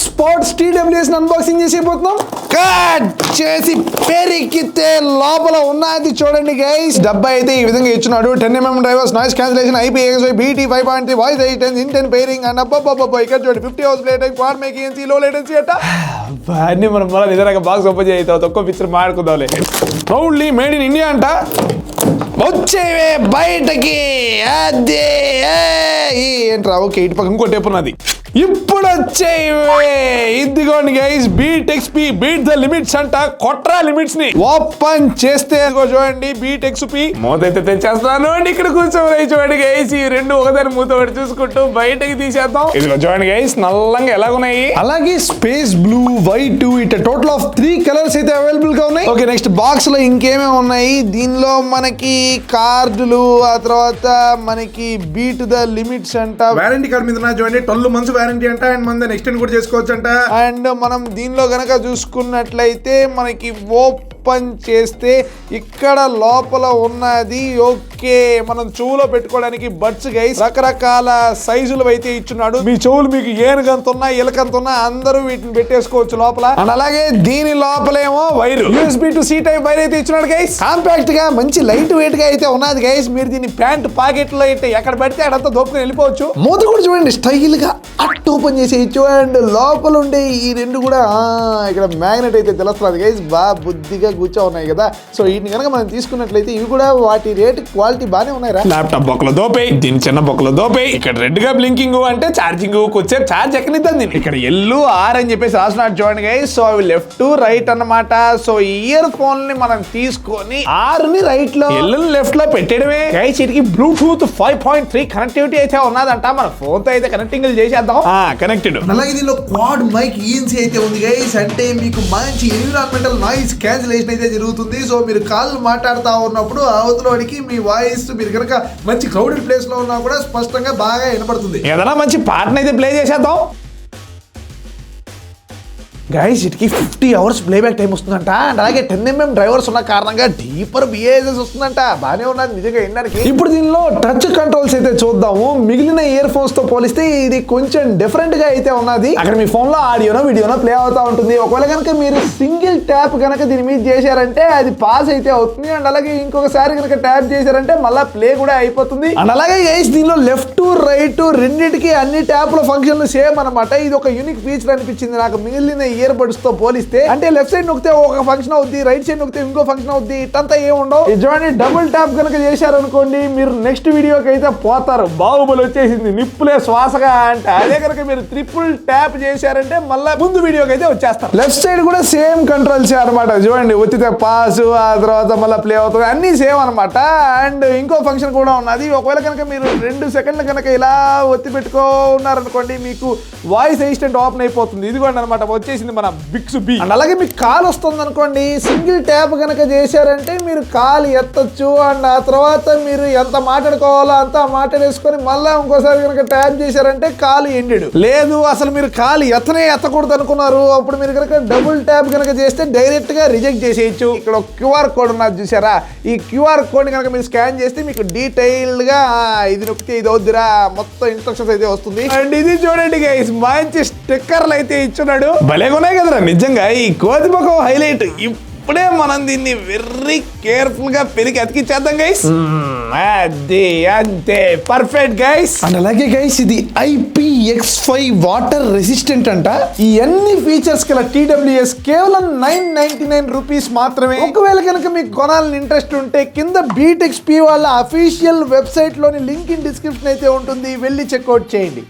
Sports TWS unboxing చేసిపోతున్నాం. Cut చేసి పెరికితే లోపల ఉన్నది చూడండి గైస్. డబ్బా అయితే ఈ విధంగా ఇచ్చున్నాడు. 10mm drivers, noise cancellation, IPXY, BT 5.3, voice 8 ఇంటెన్ పేరింగ్ అండ్ అబ్బబ్బబ్బ ఇక్కడ చూడండి 50 hours play time, quad making NC, low latency అట్ట అన్ని మనం మళ్ళీ నిజంగా బాక్స్ ఓపెన్ చేయితే ఒక్క పిక్చర్ మాడుకుందాంలే. ప్రౌడ్లీ మేడ్ ఇన్ ఇండియా అంట. వచ్చేవే బయటకి. అదే ఏంట్రా? ఓకే, ఇటు పక్క ఇంకో టేప్ ఉన్నది. ఇప్పుడు వచ్చేవే. ఇదిగోండి guys, beat XP beat the limits అంట. కొట్రా లిమిట్స్ ని. ఓపెన్ చేస్తే చూడండి బీట్ XP మూతైతే తెచ్చేస్తాను. ఇక్కడ కూర్చోవాలి చూడండి గైస్. ఈ రెండు ఒకదాని మూత ఒకటి చూసుకుంటూ బయటకి తీసేద్దాం. ఇదిగో చూడండి గైస్, నల్లంగా ఎలాగున్నాయి. అలాగే స్పేస్ బ్లూ, వైట్, ఇట్లా టోటల్ ఆఫ్ 3 కలర్స్ అయితే అవైలబుల్ గా ఉన్నాయి. ఓకే, నెక్స్ట్ బాక్స్ లో ఇంకేమేమి ఉన్నాయి? దీనిలో మనకి కార్డులు, ఆ తర్వాత మనకి బీట్ ద లిమిట్స్ అంట. వారంటీ కార్డు మీద చూడండి 12 months వారంటీ అంట. అండ్ మన ఎక్స్టెండ్ కూడా చేసుకోవచ్చు అంట. అండ్ మనం దీనిలో గనక చూసుకున్నట్లయితే మనకి ఓపెన్ చేస్తే ఇక్కడ లోపల ఉన్నది ఓకే మనం చెవులో పెట్టుకోవడానికి బడ్స్ గైస్. రకరకాల సైజులు అయితే ఇచ్చున్నాడు. మీ చెవులు మీకు ఏనుగంత ఉన్నా ఎలకంత ఉన్నా అందరూ వీటిని పెట్టేసుకోవచ్చు లోపల. అండ్ అలాగే దీని లోపలేమో wire, USB to C type wire అయితే ఇచ్చున్నాడు గైస్. కాంపాక్ట్ గా మంచి లైట్ వెయిట్ గా అయితే ఉన్నది గైస్. మీరు దీన్ని ప్యాంట్ పాకెట్ లో అయితే ఎక్కడ పెడితే అడంతా దోపుకొని వెళ్ళిపోవచ్చు. మూత కూడా చూడండి స్టైల్ గా అట్ ఓపెన్ చేసేయచ్చు. అండ్ లోపల ఉండే ఈ రెండు కూడా ఇక్కడ మ్యాగ్నెట్ అయితే తెలుస్తుంది గైస్. బాగా బుద్ధిగా కూర్చో ఉన్నాయి కదా. సో వీటిని కనుక మనం తీసుకున్నట్లయితే ఇవి కూడా వాటి రేట్ క్వాలిటీ బాగానే ఉన్నాయి. ల్యాప్టాప్ బొక్కలో దోపేయి, దీని చిన్న బొక్కలో దోపేయి. ఇక్కడ రెడ్ గా బ్లింకింగ్ అంటే ఛార్జింగ్ వచ్చే ఛార్జ్ ఎక్కనిద్దాం దీన్ని. ఇక్కడ ఎల్లు ఆర్ అని చెప్పేసి రాసినట్టు చూడండి గైస్. సో అవి లెఫ్ట్ రైట్ అన్నమాట. సో ఇయర్ ఫోన్ ని మనం తీసుకొని ఆర్ ని రైట్ లో, ఎల్ లెఫ్ట్ లో పెట్టడమే గైస్. వీటికి బ్లూటూత్ 5.3 కనెక్టివిటీ అయితే ఉన్నదంట. మన ఫోన్ తో అయితే కనెక్టింగ్ చేసేద్దాం. కనెక్టెడ్. అలాగే దీనిలో క్వాడ్ మైక్ ఈఎన్సీ అయితే ఉంది గైస్. అంటే మీకు మంచి ఎన్విరాన్మెంటల్ నాయిస్ క్యాన్సిలేషన్ అయితే జరుగుతుంది. సో మీరు కాల్ మాట్లాడుతూ ఉన్నప్పుడు అవతలకి మీ వాయిస్ మీరు కనుక మంచి క్రౌడెడ్ ప్లేస్ లో ఉన్నా కూడా స్పష్టంగా బాగా వినపడుతుంది. ఏదైనా మంచి పాటను అయితే ప్లే చేసేద్దాం గైస్. వీటికి 50 hours ప్లేబ్యాక్ టైం వస్తుందంట. అండ్ అలాగే 10mm డ్రైవర్స్ ఉన్న కారణంగా డీపర్ బిహేవియర్స్ వస్తుందంట. బాగానే ఉన్నది నిజంగా వినడానికి. ఇప్పుడు దీనిలో టచ్ కంట్రోల్స్ అయితే చూద్దాము. మిగిలిన ఇయర్ ఫోన్స్ తో పోలిస్తే ఇది కొంచెం డిఫరెంట్ గా అయితే ఉన్నది. అక్కడ మీ ఫోన్ లో ఆడియోనో వీడియోనో ప్లే అవుతా ఉంటుంది. ఒకవేళ కనుక మీరు సింగిల్ ట్యాప్ కనుక దీని మీద చేశారంటే అది పాస్ అయితే అవుతుంది. అండ్ అలాగే ఇంకొకసారి కనుక ట్యాప్ చేశారంటే మళ్ళీ ప్లే కూడా అయిపోతుంది. అండ్ అలాగే గైస్ దీనిలో లెఫ్ట్ రైట్ రెండింటికి అన్ని ట్యాప్ లో ఫంక్షన్లు సేమ్ అనమాట. ఇది ఒక యూనిక్ ఫీచర్ అనిపించింది నాకు మిగిలిన ఇయర్ బడ్స్ తో పోలిస్తే. అంటే లెఫ్ట్ సైడ్ నొక్కితే ఒక ఫంక్షన్ అవుద్ది, రైట్ సైడ్ నొక్కితే ఇంకో ఫంక్షన్ అవుద్ది. ఇట్టంతా ఏముండవు. చూడండి డబుల్ ట్యాప్ కనుక చేశారనుకోండి మీరు నెక్స్ట్ వీడియోకి అయితే పోతారు. బాహుబలి వచ్చేసింది నిప్పులే శ్వాసగా అంటే. అదే కనుక మీరు ట్రిపుల్ ట్యాప్ చేశారంటే మళ్ళీ ముందు వీడియోకి అయితే వచ్చేస్తారు. లెఫ్ట్ సైడ్ కూడా సేమ్ కంట్రోల్స్ అనమాట. చూడండి ఒత్తితే పాస్, ఆ తర్వాత మళ్ళీ ప్లే అవుతుంది, అన్ని సేమ్ అనమాట. అండ్ ఇంకో ఫంక్షన్ కూడా ఉన్నది. ఒకవేళ కనుక మీరు 2 సెకండ్లు కనుక ఇలా ఒత్తి పెట్టుకున్నారనుకోండి మీకు వాయిస్ అసిస్టెంట్ ఓపెన్ అయిపోతుంది. ఇదిగోండి అనమాట వచ్చేసింది మన బిక్స్ బి. అండ్ అలాగే మీకు కాల్ వస్తుంది అనుకోండి, సింగిల్ ట్యాప్ కనుక చేశారంటే మీరు కాల్ ఎత్తచ్చు. అండ్ ఆ తర్వాత మీరు ఎంత మాట్లాడుకోవాలో అంతా మాట్లాడేసుకొని మళ్ళీ ఇంకోసారి కనుక ట్యాప్ చేశారంటే కాల్ ఎండెడ్. లేదు అసలు మీరు కాల్ ఎత్తకూడదు అనుకున్నారు, అప్పుడు మీరు కనుక డబుల్ ట్యాప్ కనుక చేస్తే డైరెక్ట్ గా రిజెక్ట్ చేసేయచ్చు. ఇక్కడ QR కోడ్ ఉన్నది చూసారా? ఈ QR కోడ్ కనుక మీరు స్కాన్ చేస్తే మీకు డీటెయిల్డ్ గా ఇది నొక్కితే ఇది వద్దురా మొత్తం ఇన్స్ట్రక్షన్స్ అయితే వస్తుంది. అండ్ ఇది చూడండి గైస్ మంచి స్టిక్కర్లు అయితే ఇచ్చున్నాడు. భలే ఉన్నాయి కదరా నిజంగా. ఈ కోతి ముఖం హైలైట్. ఇప్పుడే మనం దీన్ని వెరీ కేర్ఫుల్ గా పెరిగి అతికిచ్చేద్దాం గైస్. అదే అంతే పర్ఫెక్ట్ గైస్. అండ్ అలాగే గైస్ ఇది IPX5 వాటర్ రెసిస్టెంట్ అంట. ఈ అన్ని ఫీచర్స్ గల TWS కేవలం 999 రూపీస్ మాత్రమే. ఒకవేళ కనుక మీకు కొనాలని ఇంట్రెస్ట్ ఉంటే కింద బీట్ XP వాళ్ళ అఫీషియల్ వెబ్సైట్ లోని లింక్ ఇన్ డిస్క్రిప్షన్ అయితే ఉంటుంది, వెళ్ళి చెక్అవుట్ చేయండి.